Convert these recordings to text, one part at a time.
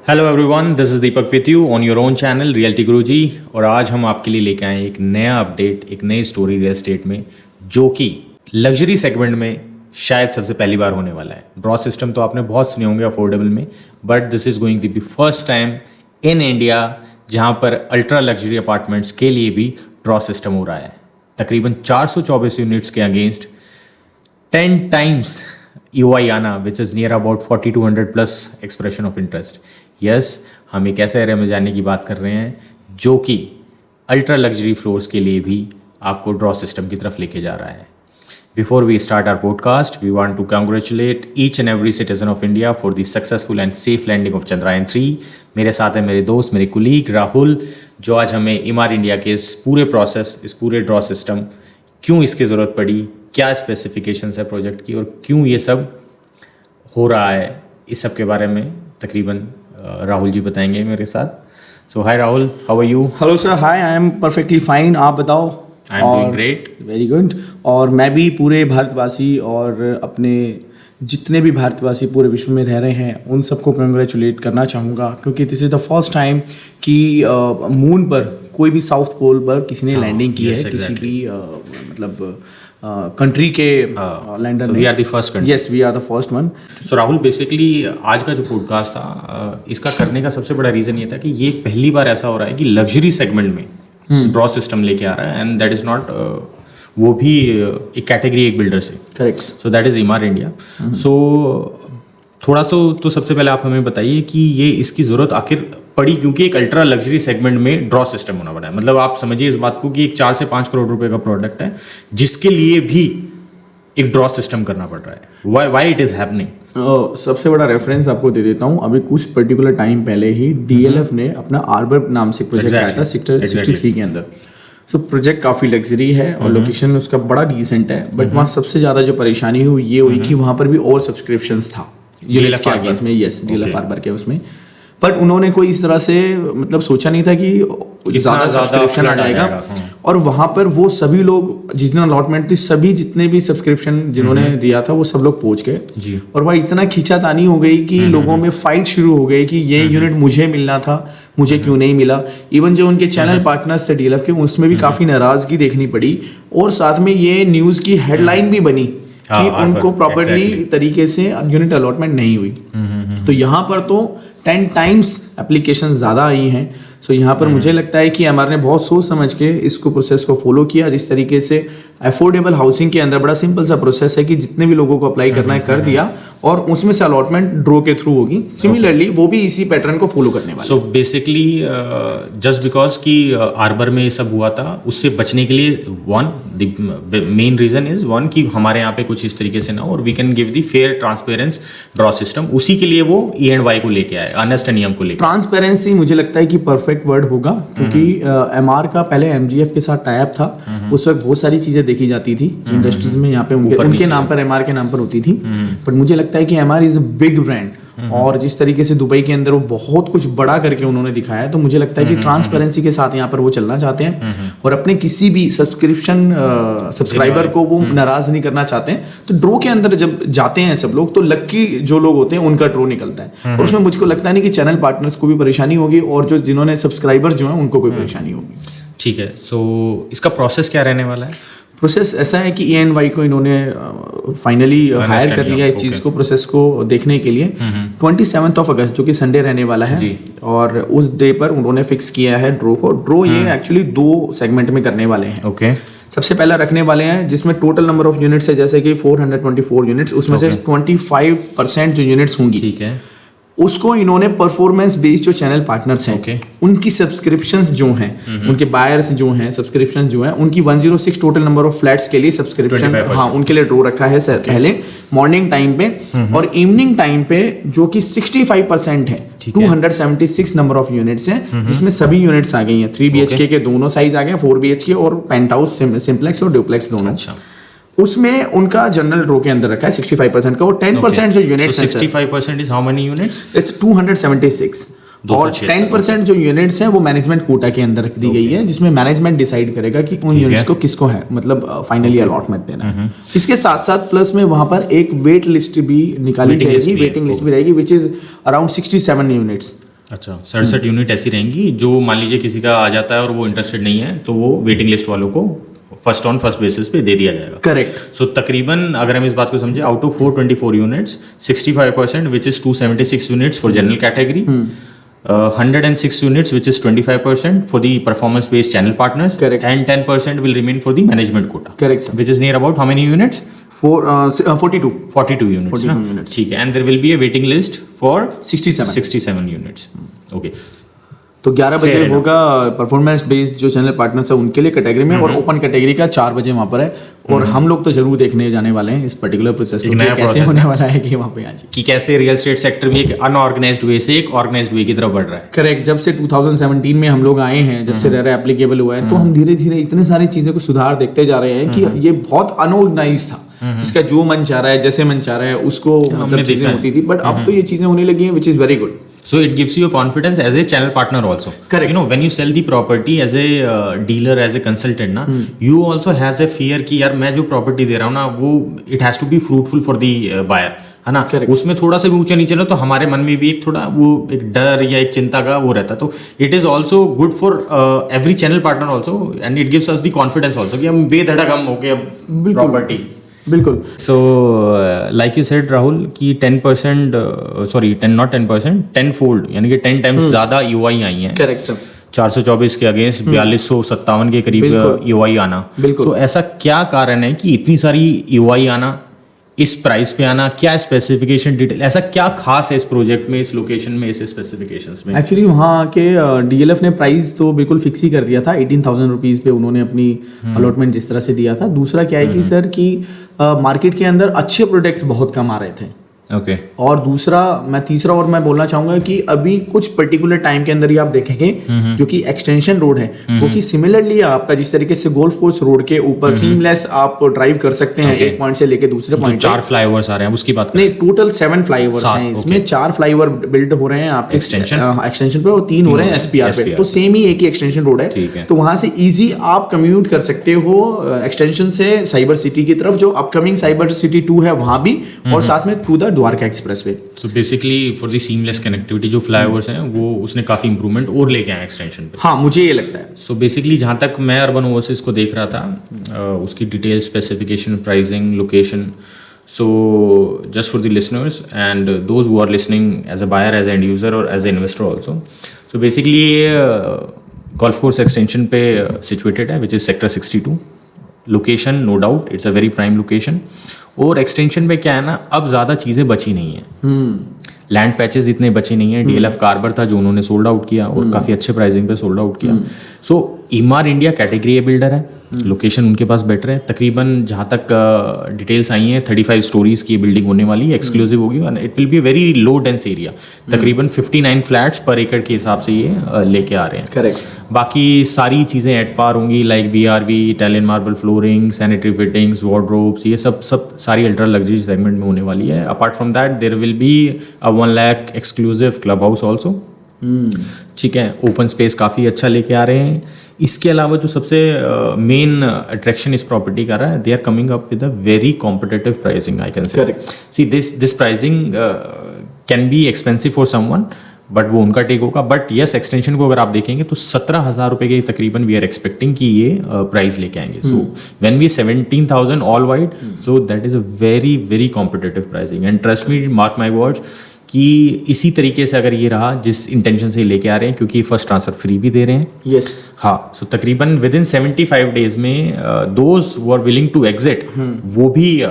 Hello everyone, this is Deepak with you on your own channel realty Guruji. और आज हम आपके लिए लेके आए एक नया अपडेट, एक नई स्टोरी रियल एस्टेट में, जो कि लग्जरी सेगमेंट में शायद सबसे पहली बार होने वाला है। ड्रॉ सिस्टम तो आपने बहुत सुने होंगे अफोर्डेबल में, but this is going to be first time in India जहाँ पर अल्ट्रा लग्जरी अपार्टमेंट्स के लिए भी ड्रॉ सिस्टम हो रहा है। तकरीबन 424 यूनिट्स के अगेंस्ट 10 times EOI आना, which is near about 4200 plus expression of interest. Yes, हम एक ऐसे एरिया में जाने की बात कर रहे हैं जो कि अल्ट्रा लग्जरी फ्लोर्स के लिए भी आपको ड्रॉ सिस्टम की तरफ लेके जा रहा है। Before we start our podcast, we want to congratulate each and every citizen of India for the successful and safe landing of Chandrayaan 3। मेरे साथ है मेरे दोस्त, मेरे कुलीग राहुल, जो आज हमें इमार इंडिया के इस पूरे प्रोसेस, इस पूरे ड्रॉ सिस्टम, क्यों इसकी ज़रूरत पड़ी, क्या स्पेसिफिकेशंस है प्रोजेक्ट की और क्यों ये सब हो रहा है, इस सब के बारे में तकरीबन राहुल जी बताएंगे मेरे साथ। So hi Rahul, how are you? Hello sir, hi, I am perfectly fine. आप बताओ? I am doing great, very good. और मैं भी पूरे भारतवासी और अपने जितने भी भारतवासी पूरे विश्व में रह रहे हैं उन सबको कंग्रेचुलेट करना चाहूँगा, क्योंकि this is the first time कि मून पर कोई भी साउथ पोल पर किसी ने लैंडिंग की है, किसी भी मतलब कंट्री के लैंडर में। We are the first country. Yes, we are the first one. So Rahul, basically आज का जो पॉडकास्ट था, इसका करने का सबसे बड़ा रीज़न ये था कि ये पहली बार ऐसा हो रहा है कि लग्जरी सेगमेंट में ड्रॉ सिस्टम लेके आ रहा है, एंड दैट इज़ नॉट, वो भी एक कैटेगरी एक बिल्डर से। Correct. So that is Emaar India. So थोड़ा सा तो सबसे पहले आप हमें बताइए कि ये इसकी ज़रूरत आखिर पड़ी, क्योंकि एक अल्ट्रा लग्जरी सेगमेंट में ड्रॉ सिस्टम होना पड़ा है। मतलब आप समझिए इस बात को कि एक 4 से 5 करोड़ रुपए का प्रोडक्ट है जिसके लिए भी एक ड्रॉ सिस्टम करना पड़ रहा है। Why it is happening? सबसे बड़ा रेफरेंस आपको दे देता हूँ। अभी कुछ पर्टिकुलर टाइम पहले ही DLF ने अपना आर्बर नाम से प्रोजेक्ट आया था सेक्टर 63 के अंदर। सो प्रोजेक्ट काफ़ी लग्जरी है और लोकेशन उसका बड़ा डिसेंट है, बट वहाँ सबसे ज़्यादा जो परेशानी हुई ये हुई कि वहाँ पर भी और सब्सक्रिप्शंस था यूनिट्स के आगे इसमें। यस, DLF आर्बर के उसमें, बट उन्होंने कोई इस तरह से मतलब सोचा नहीं था कि ज़्यादा सब्सक्रिप्शन आ जाएगा। और वहाँ पर वो सभी लोग जितने अलॉटमेंट थी, सभी जितने भी सब्सक्रिप्शन जिन्होंने दिया था वो सब लोग पहुँच गए जी। और वह इतना खींचातानी हो गई कि लोगों में फाइट शुरू हो गई कि ये यूनिट मुझे मिलना था, मुझे क्यों नहीं मिला। इवन जो उनके चैनल पार्टनर्स थे DLF के, उसमें भी काफ़ी नाराज़गी देखनी पड़ी। और साथ में ये न्यूज़ की हेडलाइन भी बनी कि उनको प्रॉपर्ली तरीके से यूनिट अलॉटमेंट नहीं हुई। तो यहाँ पर तो 10 times एप्लीकेशन ज़्यादा आई हैं। सो यहाँ पर मुझे लगता है कि MR ने बहुत सोच समझ के इसको प्रोसेस को फॉलो किया, जिस तरीके से अफोर्डेबल हाउसिंग के अंदर बड़ा सिंपल सा प्रोसेस है कि जितने भी लोगों को अप्लाई करना है कर दिया और उसमें से अलॉटमेंट ड्रॉ के थ्रू होगी। सिमिलरली वो भी इसी पैटर्न को फॉलो करने वाले। सो बेसिकली जस्ट बिकॉज कि आर्बर में ये सब हुआ था, उससे बचने के लिए मेन रीजन इज कि हमारे यहाँ पे कुछ इस तरीके से ना हो और we can give the fair transparence draw system. उसी के लिए वो E&Y को लेके आए, अर्नेस्ट एंड यंग को लेके। ट्रांसपेरेंसी मुझे लगता है कि परफेक्ट वर्ड होगा, क्योंकि MR का पहले MGF के साथ टाई अप था। उस वक्त बहुत सारी चीजें देखी जाती थी इंडस्ट्रीज में, यहाँ पे उनके नाम पर MR के नाम पर होती थी। बट मुझे लगता है कि MR is a big brand, और जिस तरीके से दुबई के अंदर वो बहुत कुछ बड़ा करके उन्होंने दिखाया है, तो मुझे लगता है कि ट्रांसपेरेंसी के साथ यहाँ पर वो चलना चाहते हैं और अपने किसी भी सब्सक्राइबर को वो नाराज नहीं करना चाहते हैं। तो ड्रो के अंदर जब जाते हैं सब लोग, तो लक्की जो लोग होते हैं उनका ड्रो निकलता है, और उसमें मुझको लगता नहीं कि चैनल पार्टनर्स को भी परेशानी होगी और जो जिन्होंने सब्सक्राइबर्स जो है उनको कोई परेशानी होगी। ठीक है, सो इसका प्रोसेस क्या रहने वाला है? प्रोसेस ऐसा है कि E&Y को इन्होंने फाइनली हायर कर लिया इस चीज़ को, प्रोसेस को देखने के लिए। 27 अगस्त जो कि संडे रहने वाला है, और उस डे पर उन्होंने फिक्स किया है ड्रो को। ड्रो ये एक्चुअली 2 सेगमेंट में करने वाले हैं। ओके। सबसे पहला रखने वाले हैं जिसमें टोटल नंबर ऑफ यूनिट्स है जैसे कि 424 यूनिट्स, उसमें से 25% जो यूनिट्स होंगी, ठीक है, उसको इन्होंने परफॉर्मेंस बेस्ड जो चैनल पार्टनर्स हैं उनकी सब्सक्रिप्शंस जो हैं, उनके बायर्स जो हैं, सब्सक्रिप्शन जो हैं, उनकी 106 टोटल नंबर ऑफ फ्लैट्स के लिए सब्सक्रिप्शन, हाँ, उनके लिए ड्रॉ रखा है सर पहले मॉर्निंग टाइम पे। और इवनिंग टाइम पे जो कि 65% है, 276 नंबर ऑफ यूनिट्स हैं, जिसमें सभी यूनिट्स आ गई हैं। 3 BHK के दोनों साइज आ गए, 4 BHK और पेंट हाउस, सिंप्लेक्स और ड्यूप्लेक्स दोनों। उसमें उनका जनरल ड्रॉ के अंदर रखा है 65% का, और 10% जो यूनिट्स हैं, 65% is how many units? It's 276। और 10% जो यूनिट्स हैं वो मैनेजमेंट कोटा के अंदर रख दी गई है, जिसमें मैनेजमेंट डिसाइड करेगा कि उन यूनिट्स को किसको है मतलब फाइनली अलॉटमेंट देना है। इसके साथ साथ प्लस में वहां पर एक वेट लिस्ट भी निकाली जाएगी, वेटिंग लिस्ट भी रहेगी, विच इज अराउंड 67 यूनिट्स। अच्छा, 67 यूनिट ऐसी रहेंगी जो मान लीजिए किसी का आ जाता है और वो इंटरेस्टेड नहीं है तो वो वेटिंग लिस्ट वालों को फर्स्ट ऑन फर्स्ट बेसिस पे दे दिया जाएगा। करेक्ट। सो तकरीबन अगर हम इस बात को समझे, out of 424 units 65% which is 276 units for general category, 106 units which is 25% for the performance based channel partners. Correct. And 10% will remain for the management quota. Correct, sir. Which is near about how many units? 42 units. 42 units. ठीक है, and there will be a waiting list for 67 units. Okay. तो 11 बजे होगा performance based जो channel partners है उनके लिए category में, और ओपन कैटेगरी का 4 बजे वहाँ पर है। और हम लोग तो जरूर देखने जाने वाले हैं इस पर्टिकुलर प्रोसेस को कैसे होने वाला है कि वहाँ पे आज कि कैसे रियल एस्टेट सेक्टर भी एक अनऑर्गेनाइज्ड वे से एक ऑर्गेनाइज्ड वे की तरफ बढ़ रहा है। करेक्ट। जब से 2017 में हम लोग आए हैं, जब से रेरा एप्लीकेबल हुआ है, तो हम धीरे धीरे इतने सारी चीजों को सुधार देखते जा रहे हैं कि ये बहुत अनऑर्गेनाइज था, जिसका जो मन चाह रहा है जैसे मन चाह रहा है उसको मतलब चीजें होती थी, बट अब तो ये चीजें होने लगी हैं, which is very good. So it gives you a confidence as a channel partner also. Correct. You know, when you sell the property as a dealer, as a consultant, ना, you also has a fear कि यार मैं जो property दे रहा हूँ ना, वो it has to be fruitful for the buyer, है ना? Correct. उसमें थोड़ा सा भी ऊंचा नीचे ना, तो हमारे मन में भी एक थोड़ा वो एक डर या एक चिंता का वो रहता है। तो it is also good for every channel partner also, and it gives us the confidence also कि हम बेधड़क हम हो गए प्रॉपर्टी। बिल्कुल। So like you said Rahul कि 10% सॉरी 10 फोल्ड यानी कि 10 टाइम्स ज़्यादा यूआई आई हैं। Correct sir. 424 के अगेंस्ट 4257 के करीब यूआई आना। बिल्कुल। तो ऐसा क्या कारण है कि इतनी सारी यूआई आना, इस प्राइस पे आना, क्या स्पेसिफिकेशन डिटेल, ऐसा क्या खास है इस प्रोजेक्ट में, इस लोकेशन में, इस स्पेसिफिकेशंस में? एक्चुअली वहाँ के डीएलएफ ने प्राइस तो बिल्कुल फिक्स ही कर दिया था, 18,000 रुपीज़ पे उन्होंने अपनी अलॉटमेंट जिस तरह से दिया था। दूसरा क्या है कि सर कि मार्केट के अंदर अच्छे प्रोडक्ट्स बहुत कम आ रहे थे। ओके। और तीसरा और मैं बोलना चाहूंगा कि अभी कुछ पर्टिकुलर टाइम के अंदर ही आप देखेंगे जो कि एक्सटेंशन रोड है, वो कि सिमिलरली आपका जिस तरीके से गोल्फ कोर्स रोड के ऊपर सीमलेस आप ड्राइव कर सकते हैं एक पॉइंट से लेके दूसरे पॉइंट। 4 फ्लाईओवर्स आ रहे हैं उसकी बात नहीं, टोटल 7 फ्लाईओवर्स हैं इसमें। 4 फ्लाईओवर बिल्ड हो रहे हैं आपके एक्सटेंशन पे और 3 हो रहे हैं एसपीआर पे। तो सेम ही एक ही एक्सटेंशन रोड है, तो वहां से इजी आप कम्यूट कर सकते हो एक्सटेंशन से साइबर सिटी की तरफ, जो अपकमिंग साइबर सिटी 2 है वहां भी, और साथ में through the Dwarka expressway. So basically for the seamless connectivity जो फ्लाईओवर्स हैं वो उसने काफी इंप्रूवमेंट और लेके आए एक्सटेंशन पे। हाँ, मुझे ये लगता है। सो बेसिकली जहाँ तक मैं अर्बन ओवरसीज को देख रहा था, उसकी detail, specification, pricing, location, so just for the listeners and those who are listening as a buyer, as end user और as a investor also, so basically golf course extension पे situated है, which is sector 62। Location no doubt it's a very prime location. और extension में क्या है ना, अब ज़्यादा चीज़ें बची नहीं हैं, लैंड पैचेस इतने बचे नहीं हैं। डीएलएफ कार्बर था जो उन्होंने सोल्ड आउट किया और काफ़ी अच्छे प्राइसिंग पे सोल्ड आउट किया। सो ईमार इंडिया कैटेगरी बिल्डर है, लोकेशन उनके पास बेटर है। तकरीबन जहाँ तक डिटेल्स आई हैं 35 स्टोरीज की बिल्डिंग होने वाली है, एक्सक्लूसिव होगी, और it will be very low dense area. तकरीबन 59 फ्लैट्स पर एकड़ के हिसाब से ये लेके आ रहे हैं। करेक्ट। बाकी सारी चीज़ें एट पार होंगी, like BRB, Italian marble flooring, sanitary fittings, wardrobes, ये सब सारी अल्ट्रा लग्जरी सेगमेंट में होने वाली है। Apart from that there will be a 1 lakh exclusive club house also. ठीक है, ओपन स्पेस काफ़ी अच्छा लेके आ रहे हैं। इसके अलावा जो सबसे मेन अट्रैक्शन इस प्रॉपर्टी का रहा है, they are coming up with a very competitive pricing, I can say. See this pricing can be expensive for someone, but वो उनका टेक होगा। बट यस, एक्सटेंशन को अगर आप देखेंगे तो 17,000 रुपये के तकरीबन वी आर एक्सपेक्टिंग कि ये प्राइस लेके आएंगे। So when we 17,000 all wide, so that is a very very competitive pricing. And trust me, mark my words, कि इसी तरीके से अगर ये रहा जिस इंटेंशन से लेके आ रहे हैं, क्योंकि फर्स्ट ट्रांसफर फ्री भी दे रहे हैं। यस। हाँ, सो तकरीबन विद इन 75 डेज में those who are willing to exit, वो भी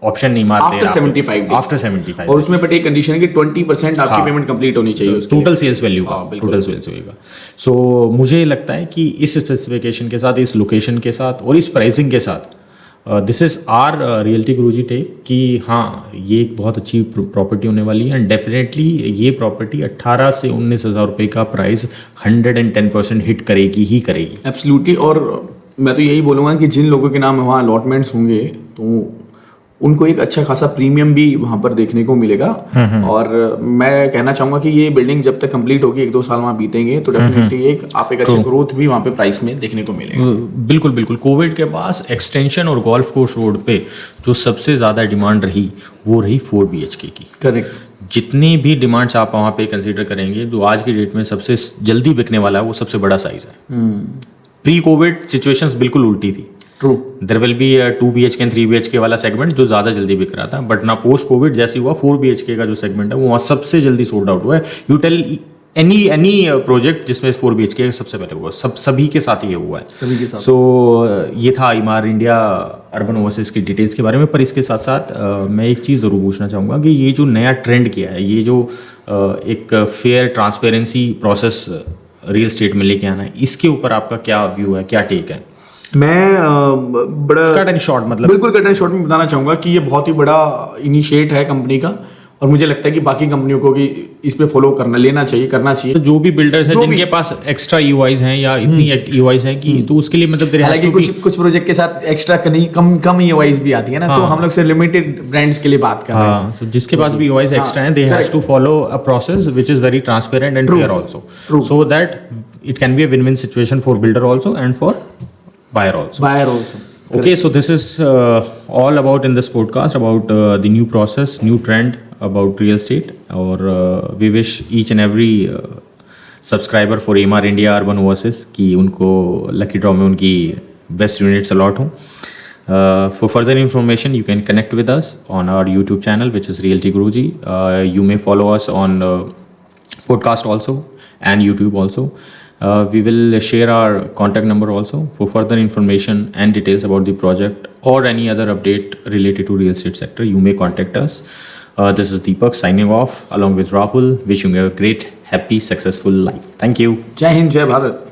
ऑप्शन नहीं मारते आफ्टर 75 और उसमें बट एक कंडीशन है कि 20% आपकी पेमेंट कंप्लीट होनी चाहिए टोटल सेल्स वैल्यू का, टोटल सेल्स वैल्यू का। सो मुझे लगता है कि इस स्पेसिफिकेशन के साथ, इस लोकेशन के साथ और इस प्राइसिंग के साथ, this is our realty Guruji take कि हाँ, ये एक बहुत अच्छी प्रॉपर्टी होने वाली है। एंड डेफिनेटली ये प्रॉपर्टी 18 से 19,000 रुपये का प्राइस 110% हिट करेगी ही करेगी। एब्सोल्युटली। और मैं तो यही बोलूँगा कि जिन लोगों के नाम वहाँ अलॉटमेंट्स होंगे तो उनको एक अच्छा खासा प्रीमियम भी वहाँ पर देखने को मिलेगा। और मैं कहना चाहूँगा कि ये बिल्डिंग जब तक कंप्लीट होगी, 1-2 साल वहाँ बीतेंगे, तो डेफिनेटली एक अच्छा ग्रोथ भी वहाँ पे प्राइस में देखने को मिलेगा। बिल्कुल बिल्कुल। कोविड के पास एक्सटेंशन और गोल्फ कोर्स रोड पे जो सबसे ज़्यादा डिमांड रही वो रही 4 BHK की। करेक्ट। जितनी भी डिमांड्स आप वहाँ पे कंसीडर करेंगे तो आज की डेट में सबसे जल्दी बिकने वाला है वो सबसे बड़ा साइज है। प्री कोविड सिचुएशंस बिल्कुल उल्टी थी। True. There will be 2 BHK and 3 BHK वाला सेगमेंट जो ज़्यादा जल्दी बिक रहा था, बट ना पोस्ट कोविड जैसे हुआ 4 BHK का जो सेगमेंट है वो वहाँ सबसे जल्दी सोल्ड आउट हुआ है। यू टेल एनी प्रोजेक्ट जिसमें 4 BHK सबसे पहले हुआ, सभी के साथ ये हुआ है, सभी के साथ। सो ये था ईमार इंडिया अर्बन ओवरसीज की डिटेल्स के बारे में। पर इसके साथ साथ मैं एक चीज़ ज़रूर पूछना चाहूँगा कि ये जो नया ट्रेंड किया है, ये जो एक fair transparency process real estate में लेके आना है, इसके ऊपर आपका क्या व्यू है, क्या टेक है? मैं बड़ा कट एंड शॉर्ट, मतलब बिल्कुल कट एंड शॉर्ट में बताना चाहूँगा कि ये बहुत ही बड़ा इनिशिएट है कंपनी का, और मुझे लगता है कि बाकी कंपनियों को भी इस पे फॉलो करना चाहिए। तो जो भी बिल्डर्स हैं जिनके पास एक्स्ट्रा EOIs हैं या इतनी EOIs हैं कि तो उसके लिए मतलब हालांकि कुछ प्रोजेक्ट के साथ एक्स्ट्रा कम EOIs भी आती है ना, तो हम लोग से लिमिटेड ब्रांड्स के लिए बात कर रहे हैं। तो जिसके पास भी EOIs एक्स्ट्रा हैं, they have to follow a process which is very transparent and fair also, so that it can be a win-win situation for builder also and for buyer also. Okay, so this is all about in this podcast about the new process, new trend about real estate, और we wish each and every subscriber for Emaar India urban overseas कि उनको lucky draw में उनकी best units allot हों। For further information you can connect with us on our YouTube channel which is Realty Guruji. You may follow us on podcast also and YouTube also. We will share our contact number also for further information and details about the project or any other update related to real estate sector. You may contact us. This is Deepak signing off along with Rahul, wishing you a great, happy, successful life. Thank you. जय हिंद, जय भारत।